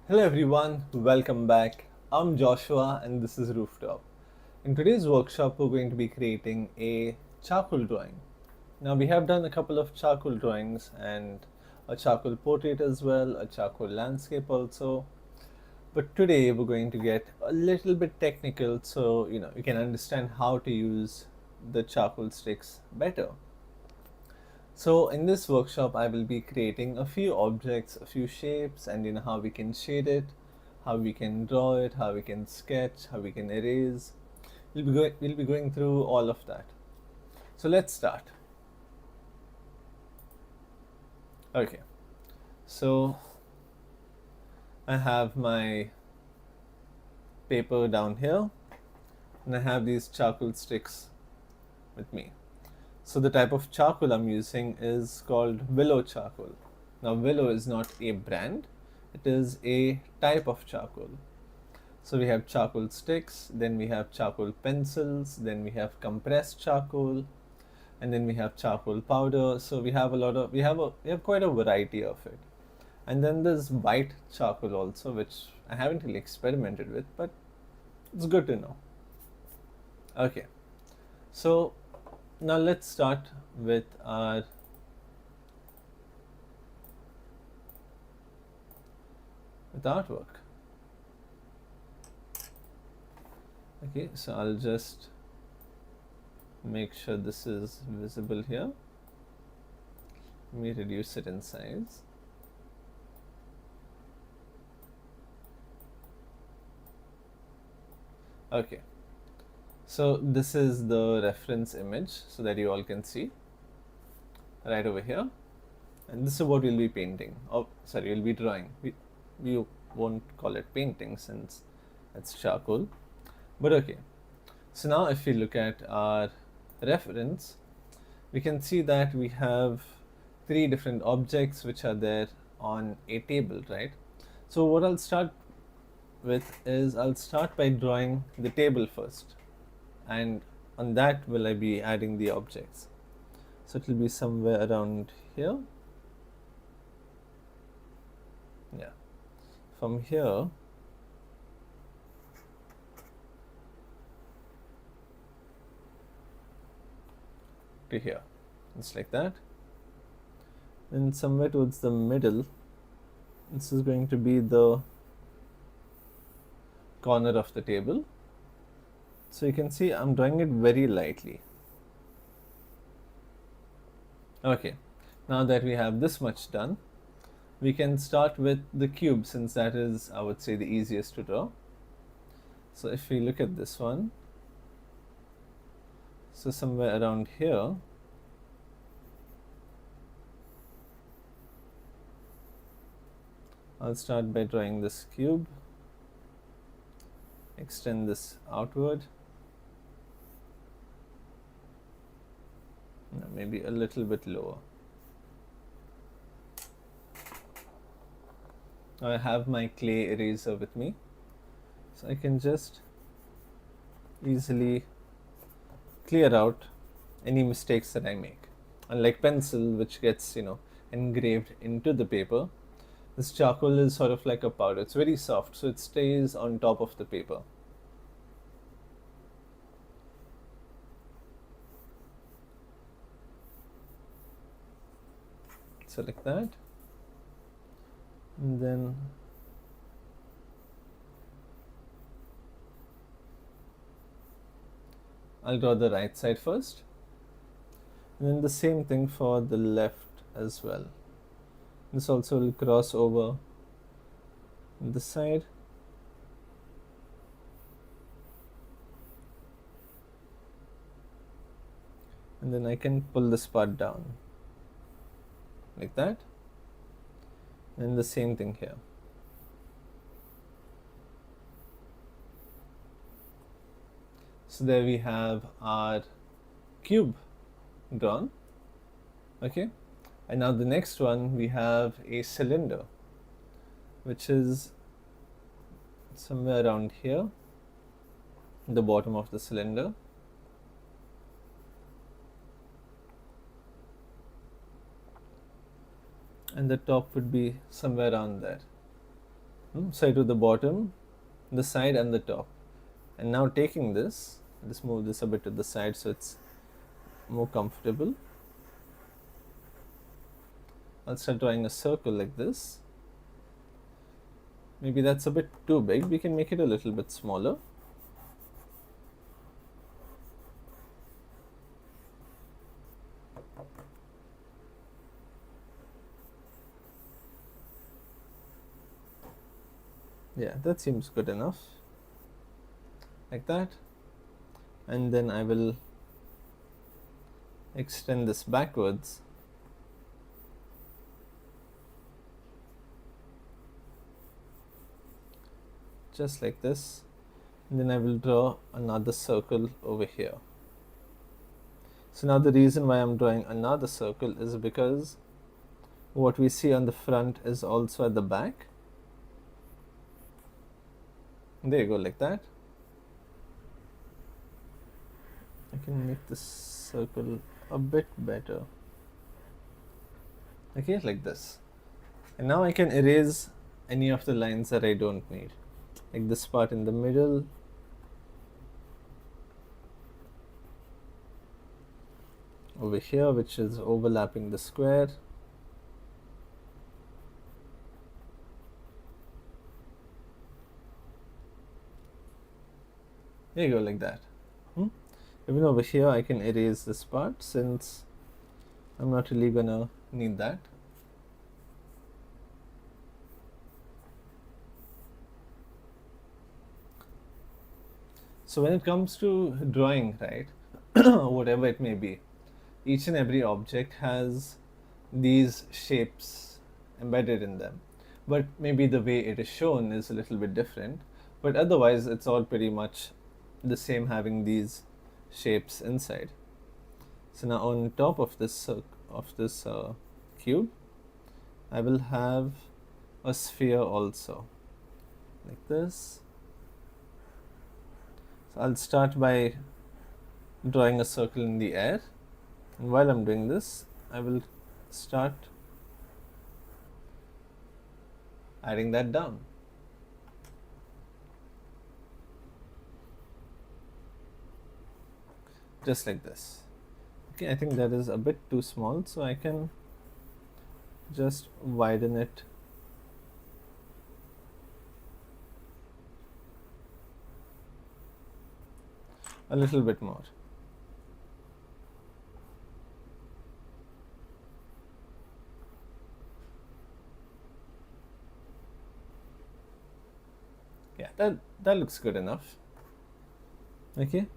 Hello everyone, welcome back. I'm Joshua and this is Rooftop. In today's workshop, we're going to be creating a charcoal drawing. Now, we have done a couple of charcoal drawings and a charcoal portrait as well, a charcoal landscape also. But today, we're going to get a little bit technical so you can understand how to use the charcoal sticks better. So in this workshop, I will be creating a few objects, a few shapes, and how we can shade it, how we can draw it, how we can sketch, how we can erase. We'll be going through all of that. So let's start. Okay. So I have my paper down here, and I have these charcoal sticks with me. So the type of charcoal I'm using is called willow charcoal. Now willow is not a brand, it is a type of charcoal. So we have charcoal sticks, then we have charcoal pencils, then we have compressed charcoal, and then we have charcoal powder. So we have we have quite a variety of it. And then there's white charcoal also, which I haven't really experimented with, but it's good to know. Okay. So now let's start with our artwork. Okay, so I'll just make sure this is visible here. Let me reduce it in size. Okay, so this is the reference image so that you all can see right over here, and this is what we'll be painting. Oh, sorry, we'll be drawing. We won't call it painting since it's charcoal, but okay. So now if we look at our reference, we can see that we have three different objects which are there on a table, right? So what I'll start with is I'll start by drawing the table first, and on that will I be adding the objects. So it will be somewhere around here. Yeah, from here to here, just like that. And somewhere towards the middle, this is going to be the corner of the table. So you can see I'm drawing it very lightly. Okay, now that we have this much done, we can start with the cube, since that is, I would say, the easiest to draw. So if we look at this one, so somewhere around here, I'll start by drawing this cube, extend this outward, maybe a little bit lower. I have my clay eraser with me, so I can just easily clear out any mistakes that I make. Unlike pencil, which gets engraved into the paper, this charcoal is sort of like a powder. It's very soft, so it stays on top of the paper. So like that, and then I'll draw the right side first, and then the same thing for the left as well. This also will cross over this side, and then I can pull this part down like that, and the same thing here. So there we have our cube drawn. Okay, and now the next one, we have a cylinder, which is somewhere around here, the bottom of the cylinder. And the top would be somewhere around there. So I do the bottom, the side and the top. And now taking this, let's move this a bit to the side so it's more comfortable. I'll start drawing a circle like this. Maybe that's a bit too big. We can make it a little bit smaller. Yeah, that seems good enough. Like that. And then I will extend this backwards. Just like this. And then I will draw another circle over here. So now the reason why I'm drawing another circle is because what we see on the front is also at the back. There you go, like that. I can make this circle a bit better. Okay, like this. And now I can erase any of the lines that I don't need. Like this part in the middle. Over here, which is overlapping the square. There you go, like that. Even over here, I can erase this part since I'm not really gonna need that. So when it comes to drawing, right, whatever it may be, each and every object has these shapes embedded in them. But maybe the way it is shown is a little bit different. But otherwise, it's all pretty much the same, having these shapes inside. So now on top of this cube, I will have a sphere also, like this. So I'll start by drawing a circle in the air, and while I'm doing this, I will start adding that down. Just like this. Okay, I think that is a bit too small, so I can just widen it a little bit more. Yeah, that looks good enough. Okay.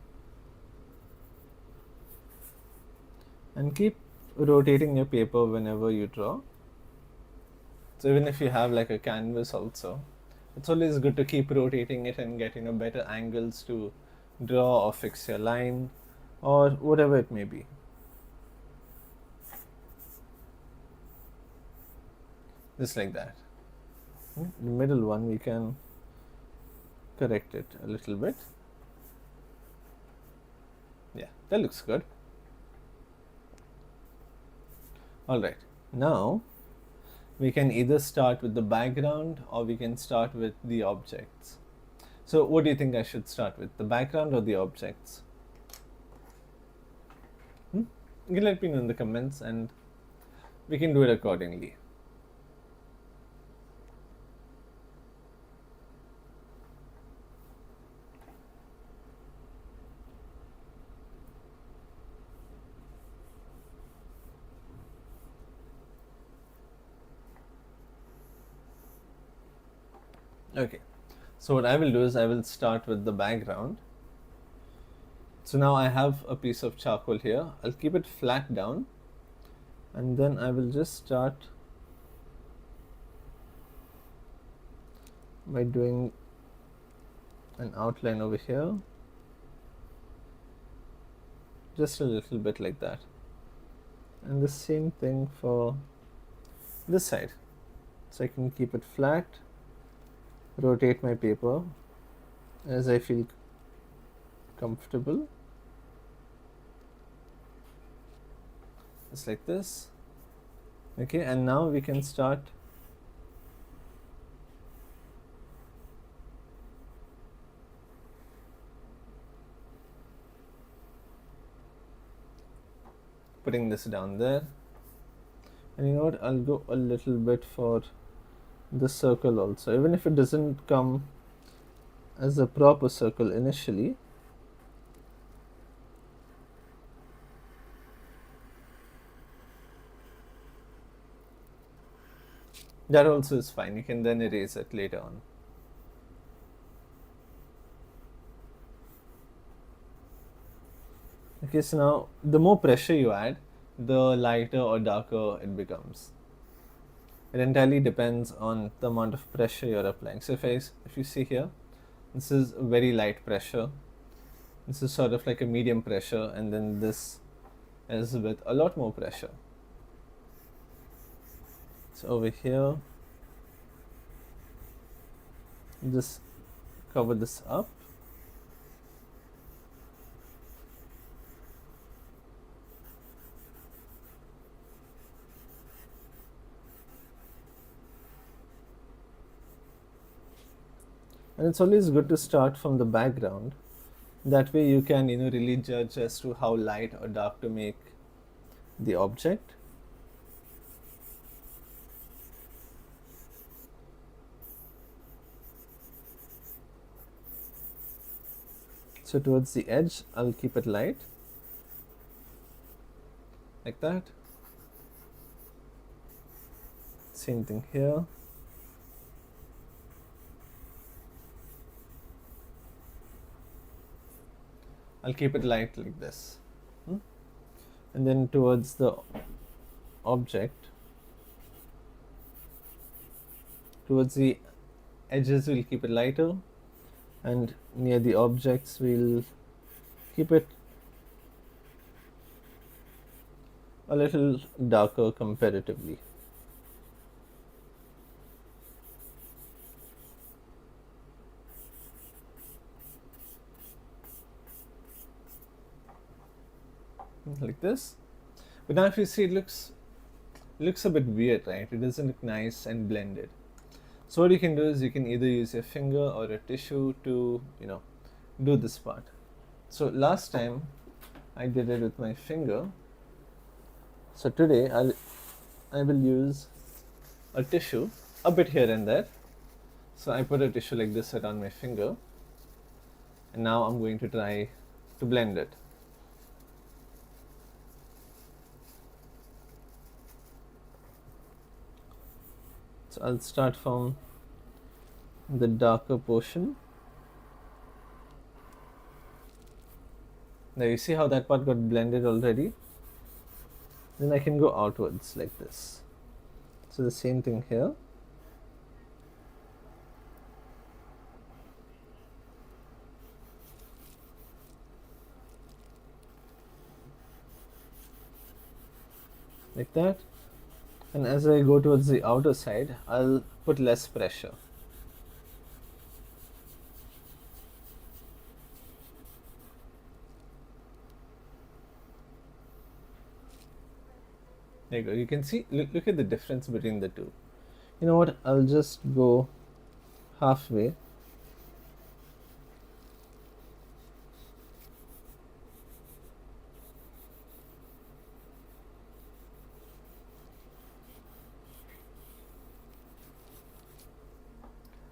And keep rotating your paper whenever you draw. So even if you have like a canvas also, it's always good to keep rotating it and get better angles to draw or fix your line or whatever it may be. Just like that. The middle one, we can correct it a little bit. Yeah, that looks good. Alright, now we can either start with the background or we can start with the objects. So what do you think I should start with, the background or the objects? You can let me know in the comments and we can do it accordingly. Okay, so what I will do is I will start with the background. So now I have a piece of charcoal here. I'll keep it flat down and then I will just start by doing an outline over here, just a little bit like that, and the same thing for this side. So I can keep it flat, rotate my paper as I feel comfortable, just like this. Okay, and now we can start putting this down there. And you know what, I'll go a little bit for the circle also, even if it doesn't come as a proper circle initially. That also is fine. You can then erase it later on. Okay, so now the more pressure you add, the lighter or darker it becomes. It entirely depends on the amount of pressure you're applying. So if you see here, this is very light pressure. This is sort of like a medium pressure, and then this is with a lot more pressure. So over here, just cover this up. And it's always good to start from the background. That way you can, really judge as to how light or dark to make the object. So towards the edge, I'll keep it light, like that. Same thing here. I'll keep it light like this. And then towards the object, towards the edges, we'll keep it lighter, and near the objects, we'll keep it a little darker comparatively. Like this. But now if you see, it looks a bit weird, right? It doesn't look nice and blended. So what you can do is you can either use your finger or a tissue to do this part. So last time I did it with my finger. So today I will use a tissue a bit here and there. So I put a tissue like this around my finger, and now I'm going to try to blend it. So I'll start from the darker portion. Now you see how that part got blended already? Then I can go outwards like this. So the same thing here. Like that. And as I go towards the outer side, I'll put less pressure. There you go. You can see, look at the difference between the two. You know what? I'll just go halfway.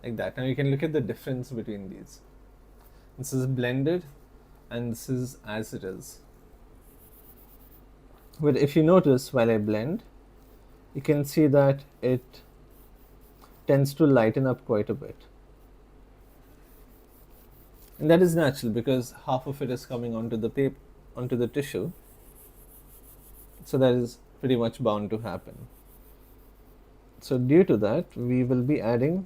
Like that. Now you can look at the difference between these. This is blended and this is as it is. But if you notice, while I blend, you can see that it tends to lighten up quite a bit. And that is natural because half of it is coming onto the paper, onto the tissue. So that is pretty much bound to happen. So due to that, we will be adding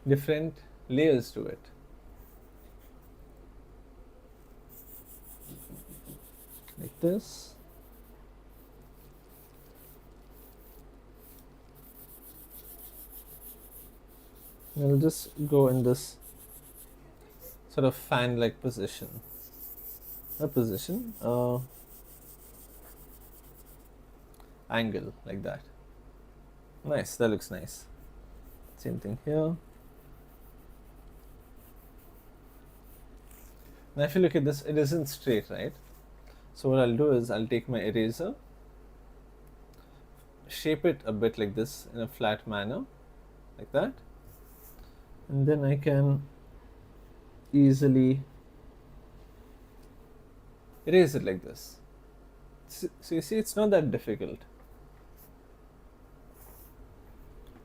different layers to it. Like this. I'll just go in this sort of fan-like position. Angle like that. Nice, that looks nice. Same thing here. Now if you look at this, it isn't straight, right? So what I'll do is I'll take my eraser, shape it a bit like this in a flat manner, like that, and then I can easily erase it like this. So you see, it's not that difficult.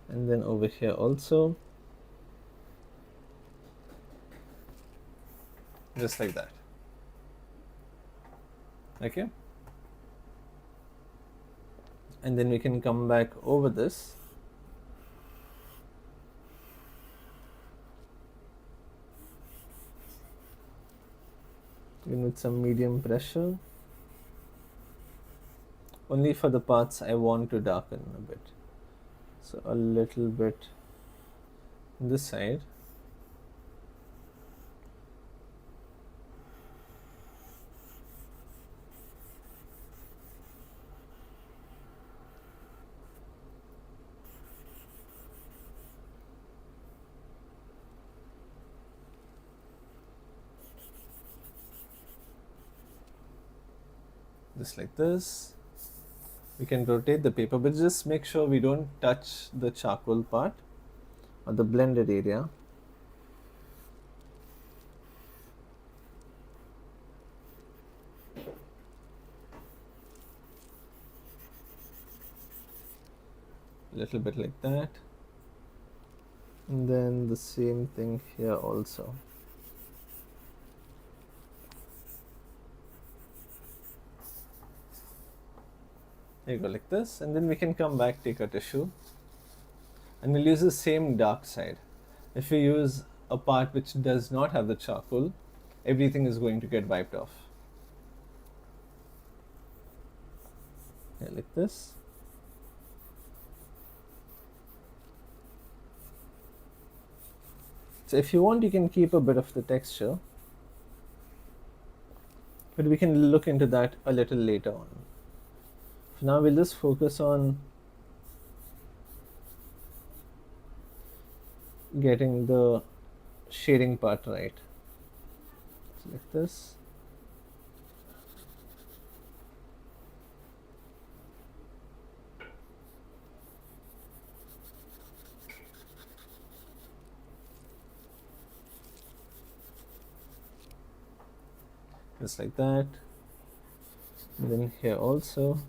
And then over here also, just like that. Okay, and then we can come back over this with some medium pressure, only for the parts I want to darken a bit. So a little bit this side, just like this. We can rotate the paper, but just make sure we don't touch the charcoal part or the blended area. A little bit like that, and then the same thing here also. There you go, like this, and then we can come back, take a tissue, and we'll use the same dark side. If we use a part which does not have the charcoal, everything is going to get wiped off. Yeah, like this. So if you want, you can keep a bit of the texture, but we can look into that a little later on. For now, we'll just focus on getting the shading part right. So like this. Just like that. And then here also.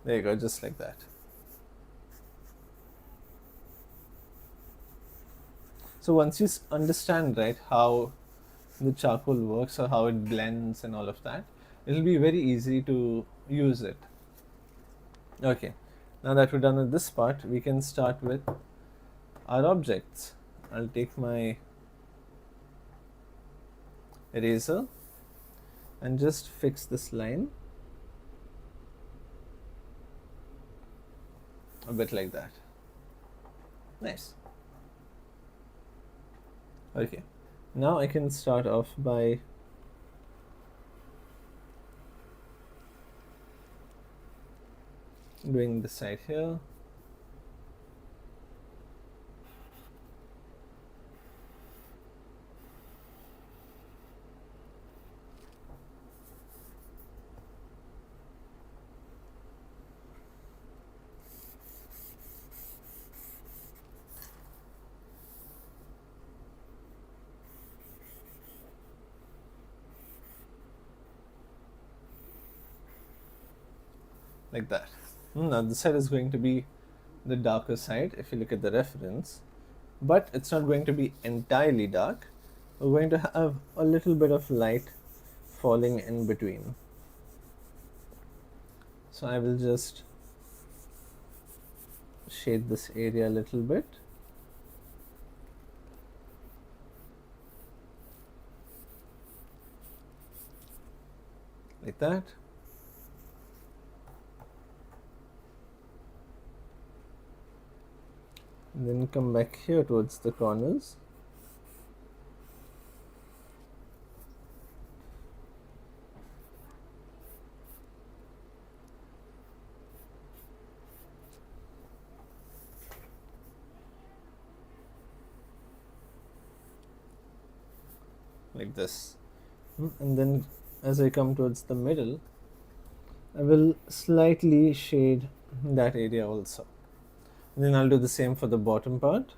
There you go, just like that. So once you understand, right, how the charcoal works or how it blends and all of that, it'll be very easy to use it. Okay, now that we're done with this part, we can start with our objects. I'll take my eraser and just fix this line a bit like that. Nice. Okay, now I can start off by doing the side here. Like that. Now this side is going to be the darker side if you look at the reference, but it's not going to be entirely dark. We're going to have a little bit of light falling in between. So I will just shade this area a little bit. Like that. And then come back here towards the corners. like this. And then as I come towards the middle, I will slightly shade that area also. And then I'll do the same for the bottom part.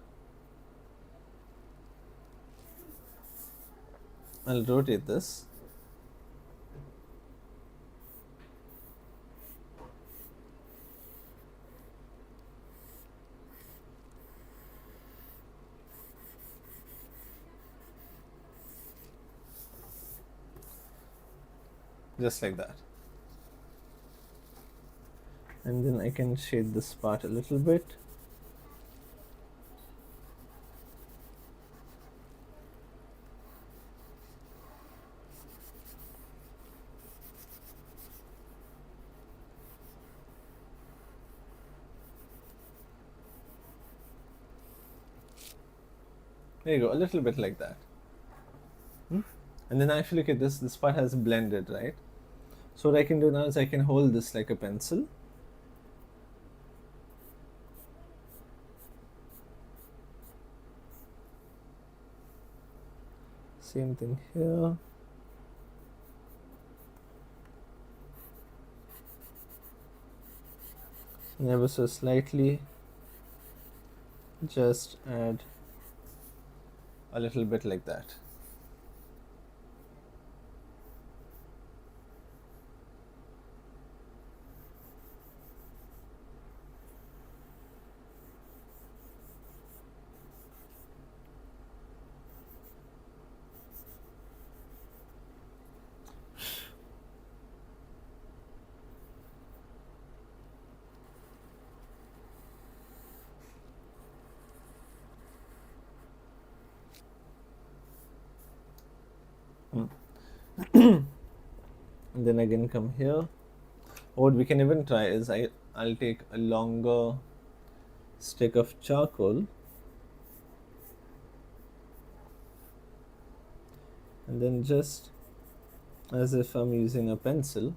I'll rotate this. Just like that. And then I can shade this part a little bit. There you go, a little bit like that. And then if you look at this part has blended, right? So what I can do now is I can hold this like a pencil. Same thing here. And ever so slightly, just add a little bit like that. And then again come here. What we can even try is I'll take a longer stick of charcoal and then just as if I'm using a pencil,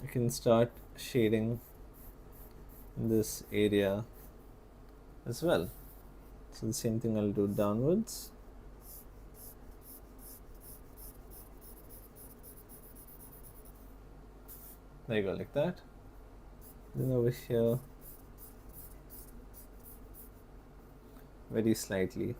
I can start shading this area as well. So the same thing I'll do downwards. There you go, like that. Then over here, very slightly.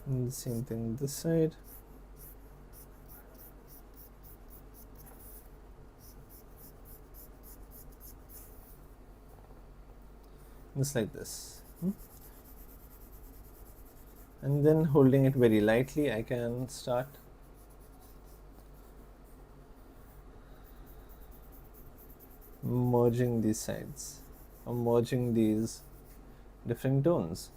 And the same thing this side. Just like this. And then holding it very lightly, I can start merging these sides or merging these different tones.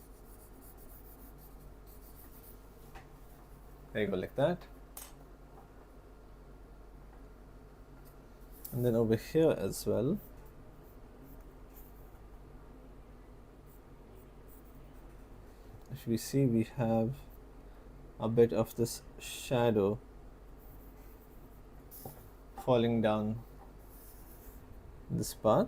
There you go, like that. And then over here as well. If we see, we have a bit of this shadow falling down this path.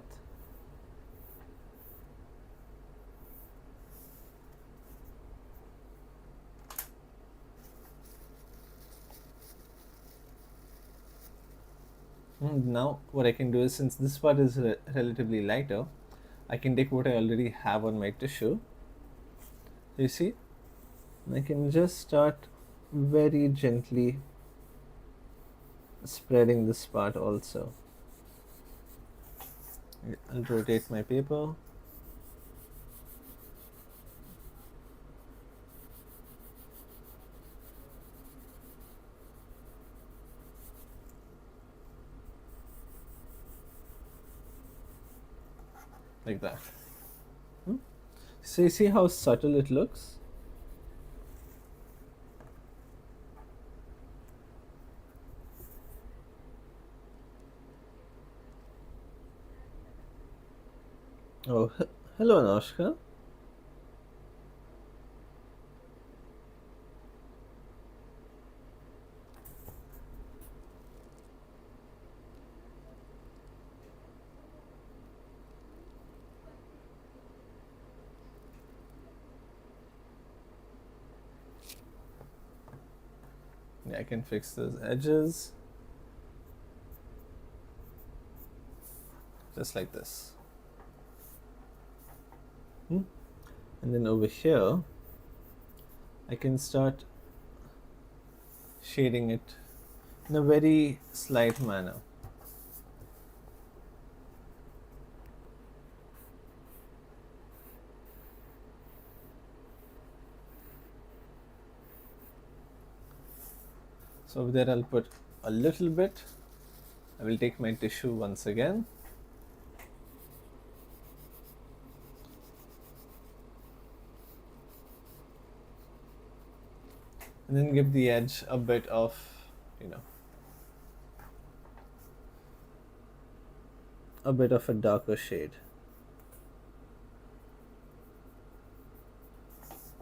And now what I can do is, since this part is relatively lighter, I can take what I already have on my tissue. You see, I can just start very gently spreading this part also. I'll rotate my paper. Like that. So you see how subtle it looks? Oh, hello Anoshka. Yeah, I can fix those edges just like this. And then over here, I can start shading it in a very slight manner. So over there I'll put a little bit. I will take my tissue once again. And then give the edge a bit of, a bit of a darker shade.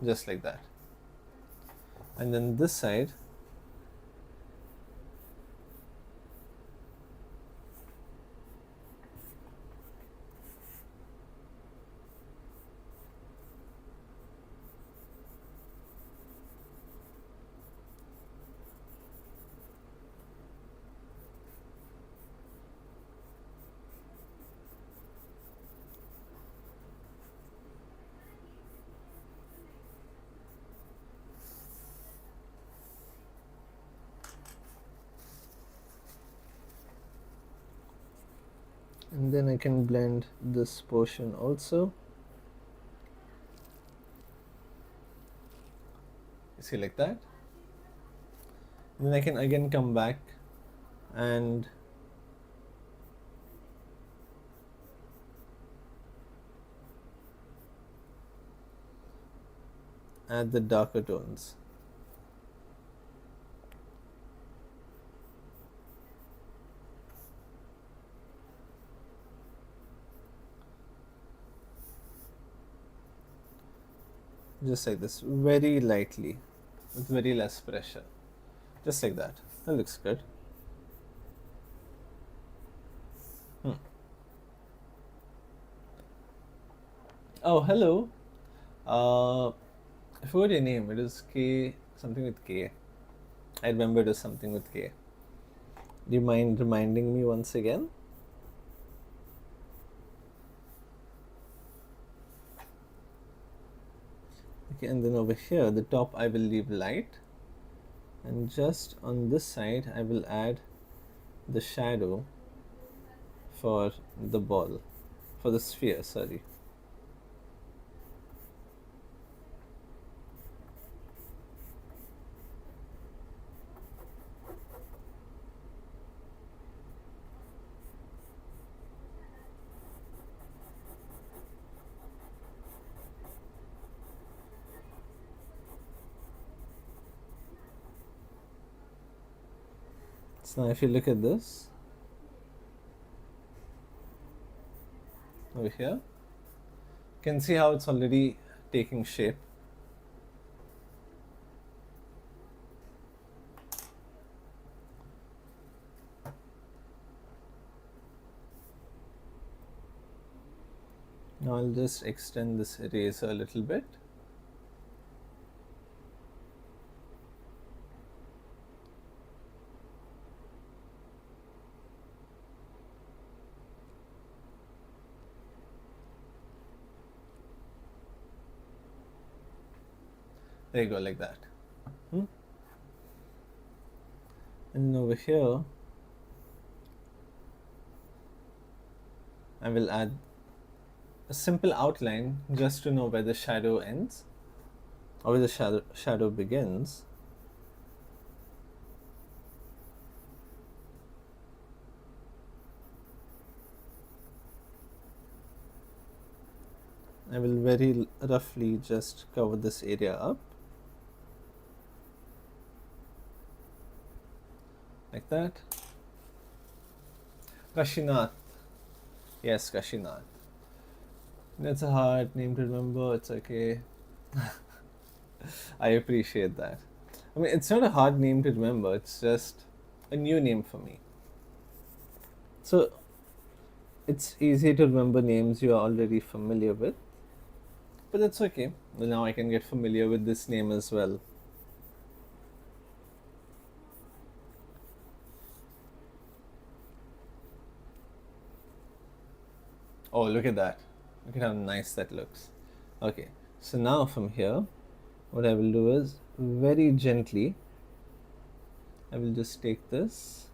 Just like that. And then this side, and then I can blend this portion also. You see, like that. And then I can again come back and add the darker tones. Just like this, very lightly, with very less pressure. Just like that. That looks good. Oh, hello. I forgot your name. It is K, something with K. I remember it was something with K. Do you mind reminding me once again? Okay, and then over here, the top I will leave light. And just on this side, I will add the shadow for the ball, for the sphere, sorry. So now if you look at this, over here, you can see how it's already taking shape. Now I'll just extend this eraser a little bit. There you go, like that. And then over here, I will add a simple outline just to know where the shadow ends or where the shadow begins. I will very roughly just cover this area up. Like that. Kashinath. Yes, Kashinath. That's a hard name to remember. It's okay. I appreciate that. I mean, it's not a hard name to remember. It's just a new name for me. So it's easy to remember names you are already familiar with. But that's okay. Well, now I can get familiar with this name as well. Oh, look at that. Look at how nice that looks. Okay, so now from here, what I will do is very gently, I will just take this.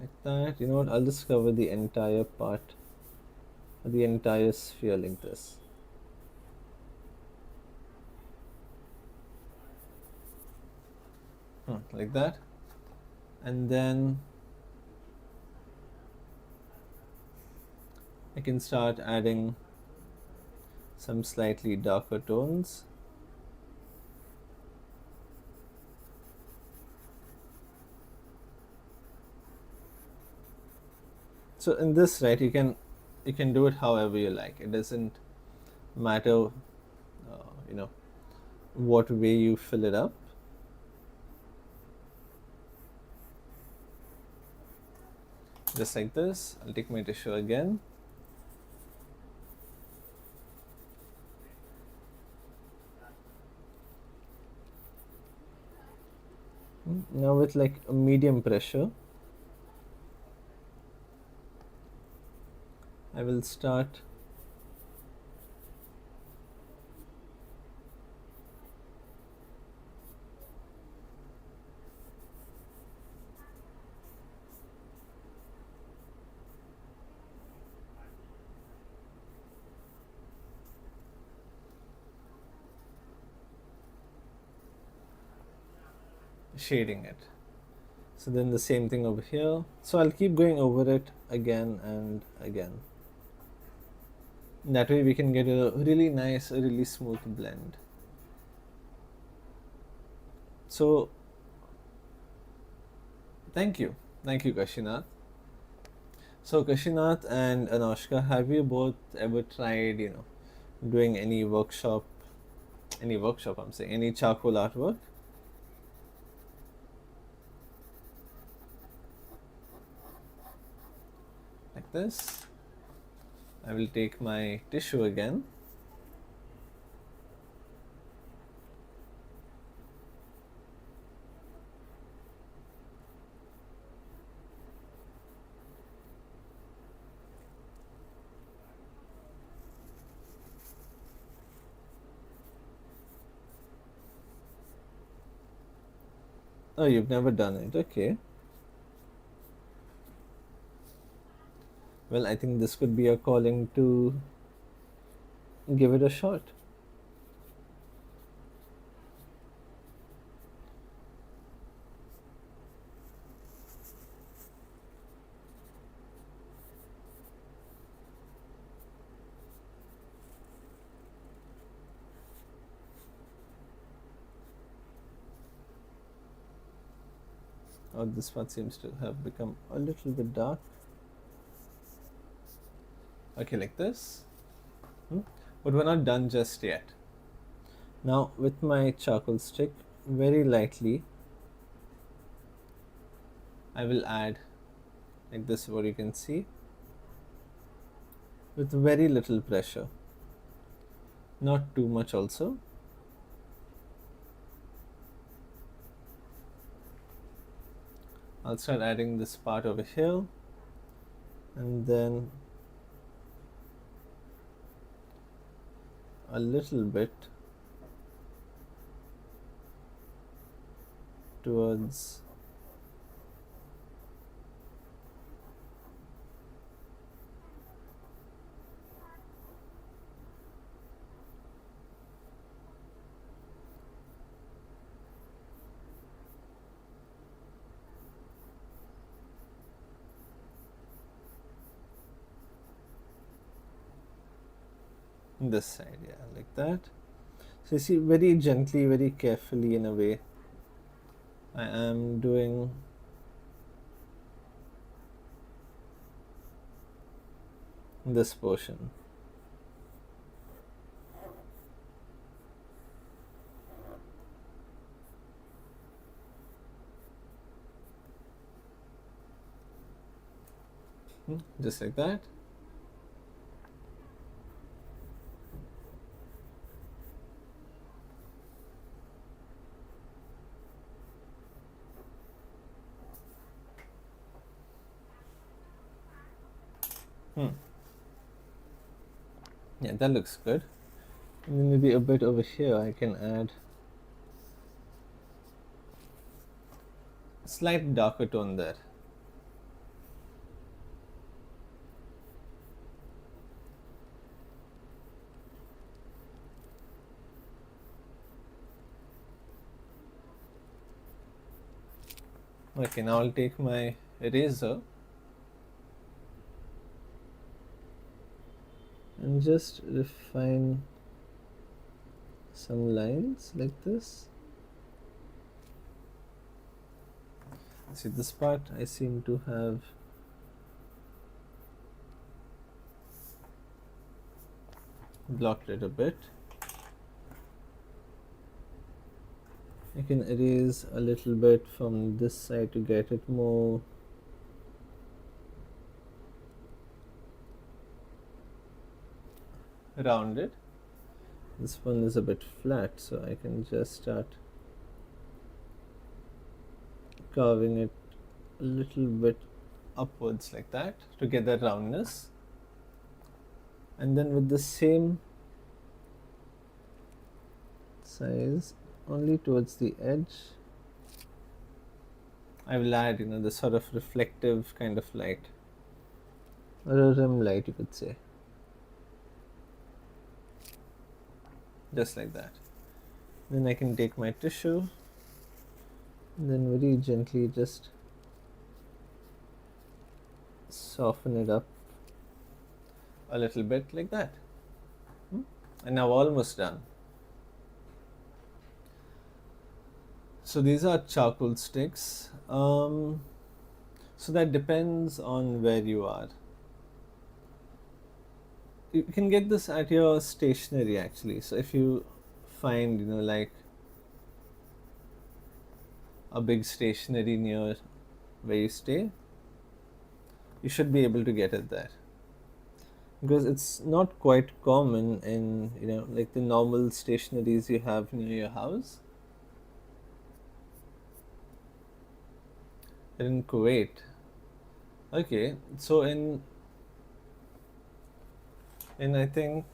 Like that. You know what? I'll just cover the entire part, the entire sphere like this. Like that. And then I can start adding some slightly darker tones. So in this, right, you can do it however you like. It doesn't matter, you know, what way you fill it up. Just like this. I'll take my tissue again. Now with like a medium pressure, I will start shading it. So then the same thing over here. So I'll keep going over it again and again. That way we can get a really nice, a really smooth blend. So thank you Kashinath. So Kashinath and Anushka, have you both ever tried, doing any workshop I'm saying, any charcoal artwork? Like this. I will take my tissue again. Oh, you've never done it. Okay. Well, I think this could be a calling to give it a shot. Oh, this part seems to have become a little bit dark. Okay, like this. But we're not done just yet. Now, with my charcoal stick, very lightly, I will add, like this, what you can see, with very little pressure. Not too much also. I'll start adding this part over here, and then a little bit towards this side, yeah, like that. So you see, very gently, very carefully in a way, I am doing this portion. Just like that. Yeah, that looks good. And then maybe a bit over here I can add a slight darker tone there. Okay, now I'll take my eraser and just refine some lines like this. See, this part I seem to have blocked it a bit. I can erase a little bit from this side to get it more rounded. This one is a bit flat, so I can just start carving it a little bit upwards like that to get that roundness. And then with the same size, only towards the edge, I will add, the sort of reflective kind of light, or a rim light, you could say. Just like that. Then I can take my tissue and then very gently just soften it up a little bit like that. And now almost done. So these are charcoal sticks. So that depends on where you are. You can get this at your stationery actually. So if you find, like a big stationery near where you stay, you should be able to get it there. Because it's not quite common in, like the normal stationeries you have near your house. In Kuwait. Okay, so in I think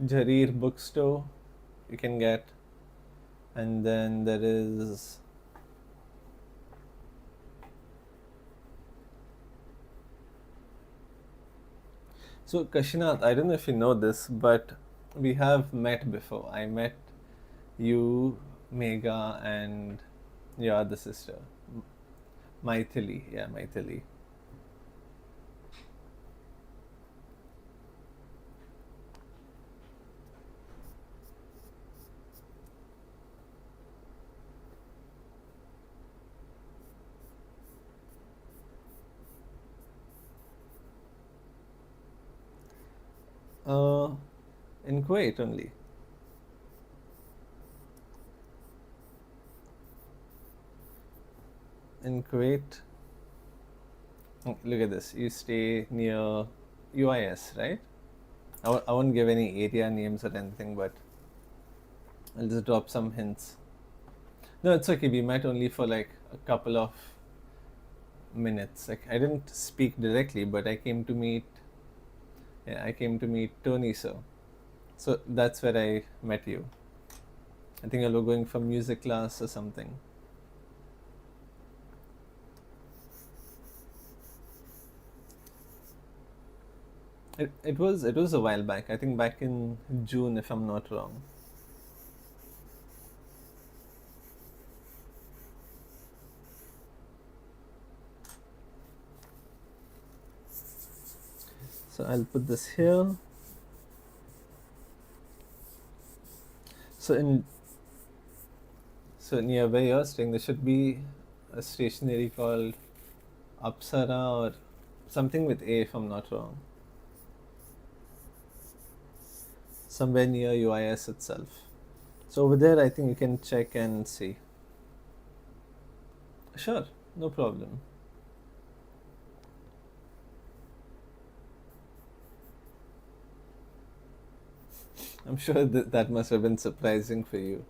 Jarir bookstore you can get, and then there is so Kashinath, I don't know if you know this, but we have met before. I met you, Megha, and your other sister, Maithili. Yeah, Maithili. Uh, in Kuwait only. In Kuwait, look at this. You stay near UIS, right? I won't give any area names or anything, but I'll just drop some hints. No, it's okay. We met only for like a couple of minutes. Like I didn't speak directly, but I came to meet. Yeah, I came to meet Tony. So that's where I met you. I think I was going for music class or something. It was a while back. I think back in June, if I'm not wrong. So I'll put this here. So near where you're staying, there should be a stationery called Apsara or something with A, if I'm not wrong. Somewhere near UIS itself. So over there, I think you can check and see. Sure, no problem. I'm sure that must have been surprising for you.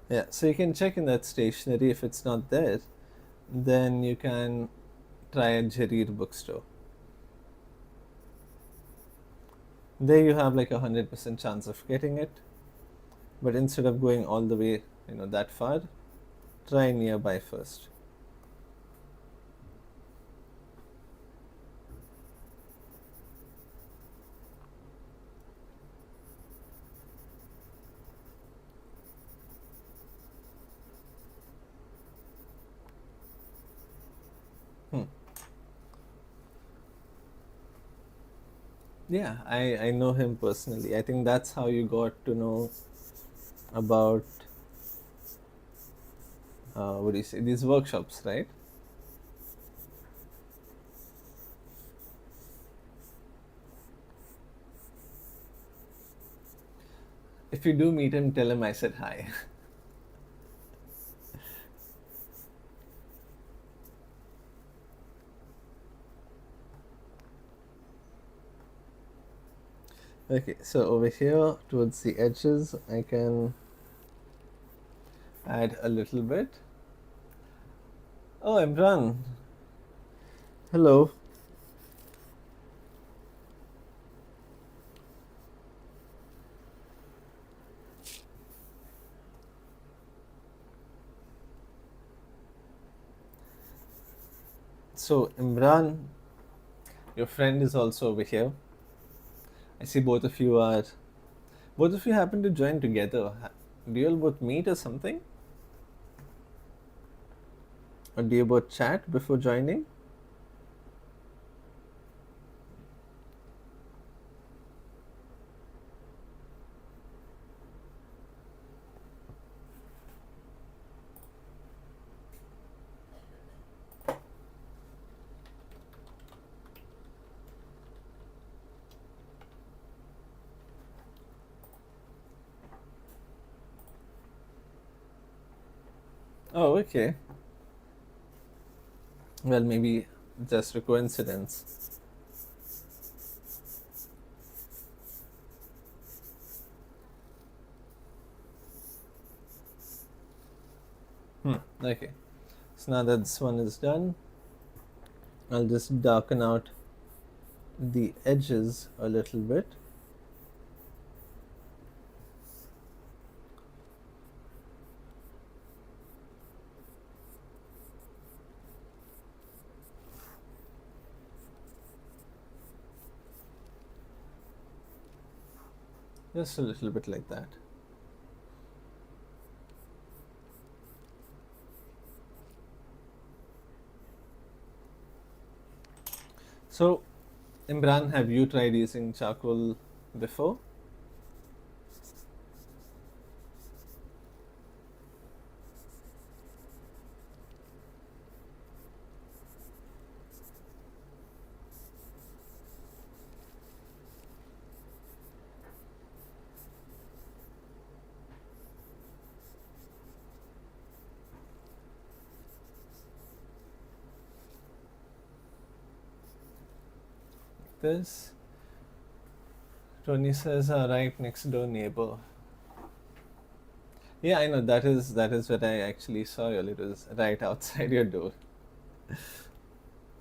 Yeah, so you can check in that stationery if it's not there. then you can try a Jarir bookstore. There you have like 100% chance of getting it, but instead of going all the way, that far, try nearby first. Hmm. Yeah, I know him personally. I think that's how you got to know about what do you say, these workshops, right? If you do meet him, tell him I said hi. Okay, so over here towards the edges, I can add a little bit. Oh, Imran, hello. So, Imran, your friend is also over here. I see both of you happen to join together. Do you all both meet or something? Or do you both chat before joining? Oh, okay. Well, maybe just a coincidence. Okay. So now that this one is done, I'll just darken out the edges a little bit. Just a little bit like that. So, Imran, have you tried using charcoal before? This Tony says our right next door neighbor. Yeah, I know that is where I actually saw you. It was right outside your door.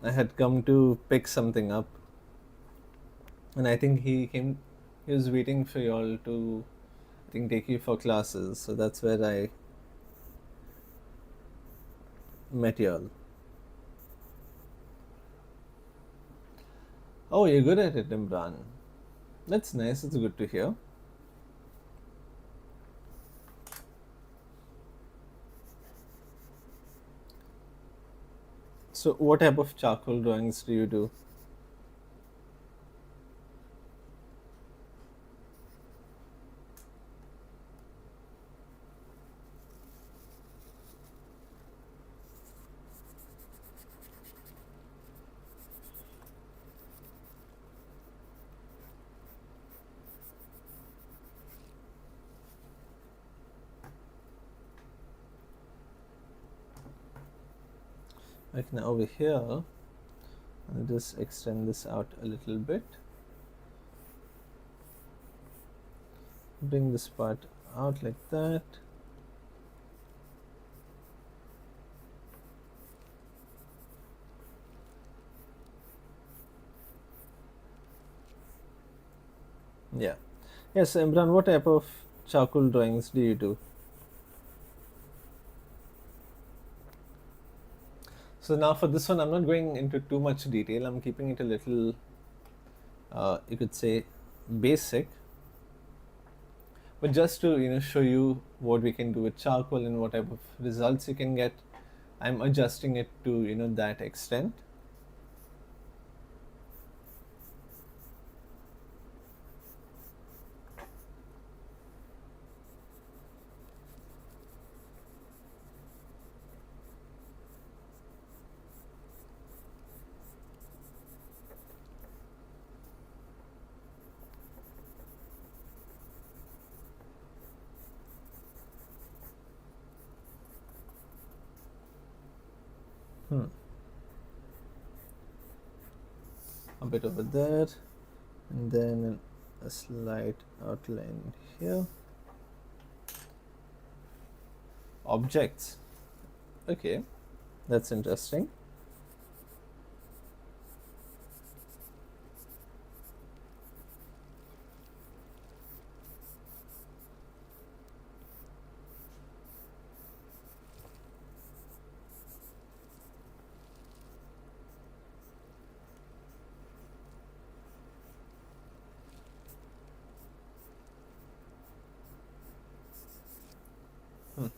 I had come to pick something up, and I think he came. He was waiting for you all to, I think, take you for classes. So that's where I met you all. Oh, you're good at it, Imran. That's nice. It's good to hear. So, what type of charcoal drawings do you do? Like now over here, I'll just extend this out a little bit. Bring this part out like that. Yeah. Yes, Imran, what type of charcoal drawings do you do? So now for this one, I'm not going into too much detail. I'm keeping it a little, you could say, basic. But just to show you what we can do with charcoal and what type of results you can get, I'm adjusting it to that extent. Hmm. A bit over there, and then a slight outline here. Objects. Okay, that's interesting.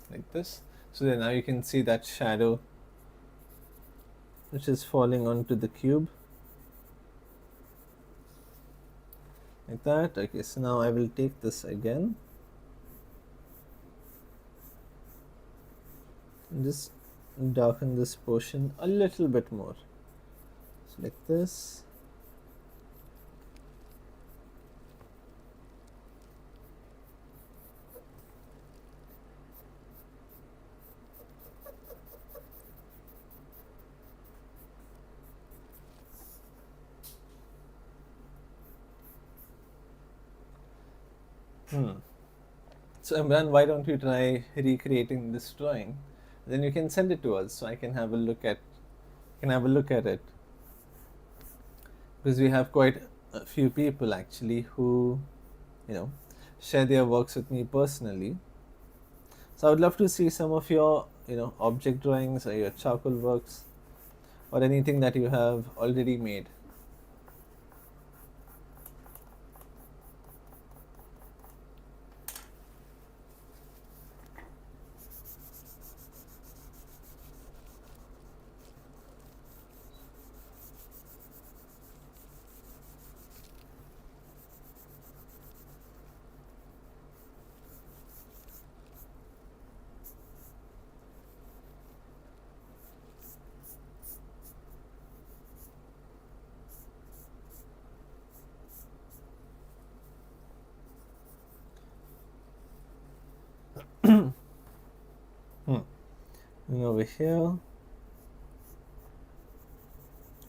Like this. So then now you can see that shadow which is falling onto the cube. Like that. Okay, so now I will take this again and just darken this portion a little bit more. So like this. So Imran, why don't you try recreating this drawing? Then you can send it to us so I can have a look at it, because we have quite a few people actually who you know share their works with me personally. So I would love to see some of your object drawings or your charcoal works or anything that you have already made. And over here,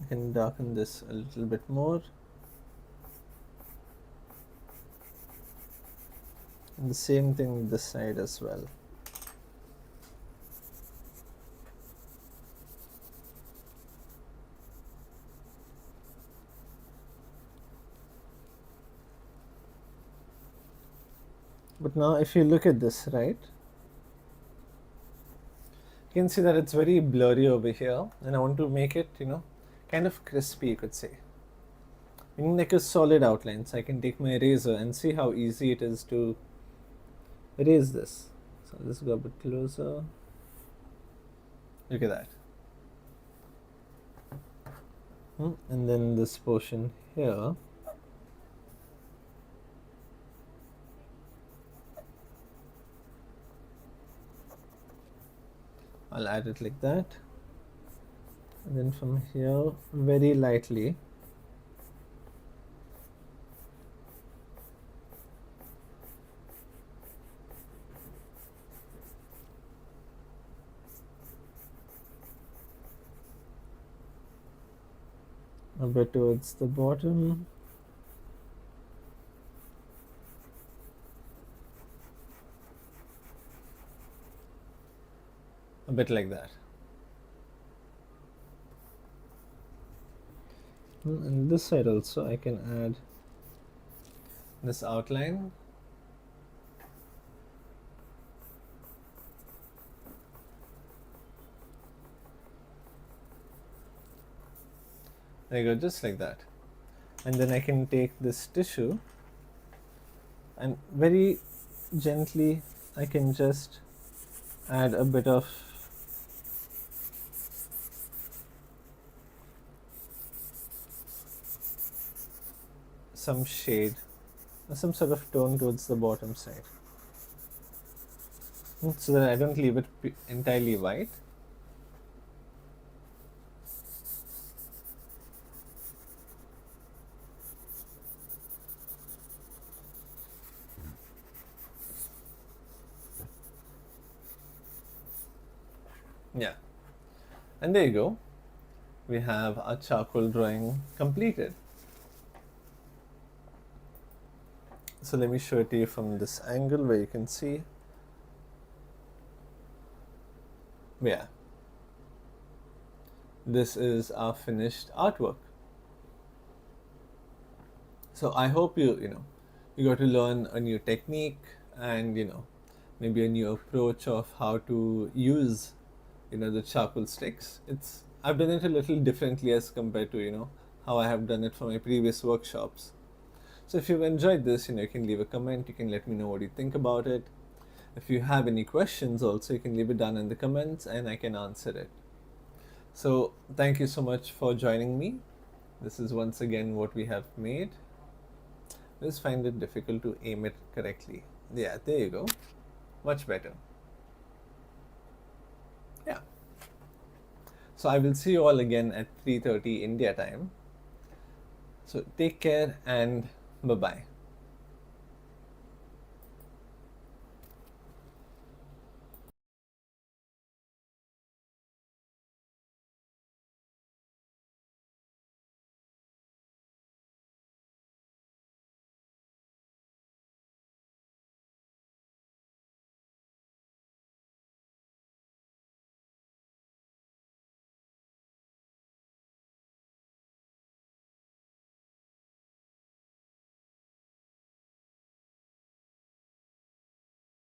I can darken this a little bit more. And the same thing this side as well. But now if you look at this, right, you can see that it's very blurry over here, and I want to make it, kind of crispy, you could say. Like a solid outline, so I can take my eraser and see how easy it is to erase this. So I'll just go a bit closer. Look at that. And then this portion here, I'll add it like that, and then from here very lightly a bit towards the bottom. A bit like that. And this side also I can add this outline. There you go, just like that. And then I can take this tissue and very gently I can just add a bit of some shade or some sort of tone towards the bottom side, so that I don't leave it entirely white. Yeah, and there you go. We have our charcoal drawing completed. So let me show it to you from this angle where you can see. Yeah, this is our finished artwork. So I hope you got to learn a new technique, and maybe a new approach of how to use the charcoal sticks. I've done it a little differently as compared to how I have done it for my previous workshops. So if you've enjoyed this, you can leave a comment. You can let me know what you think about it. If you have any questions also, you can leave it down in the comments and I can answer it. So thank you so much for joining me. This is once again what we have made. I just find it difficult to aim it correctly. Yeah, there you go. Much better. Yeah. So I will see you all again at 3:30 India time. So take care and bye-bye.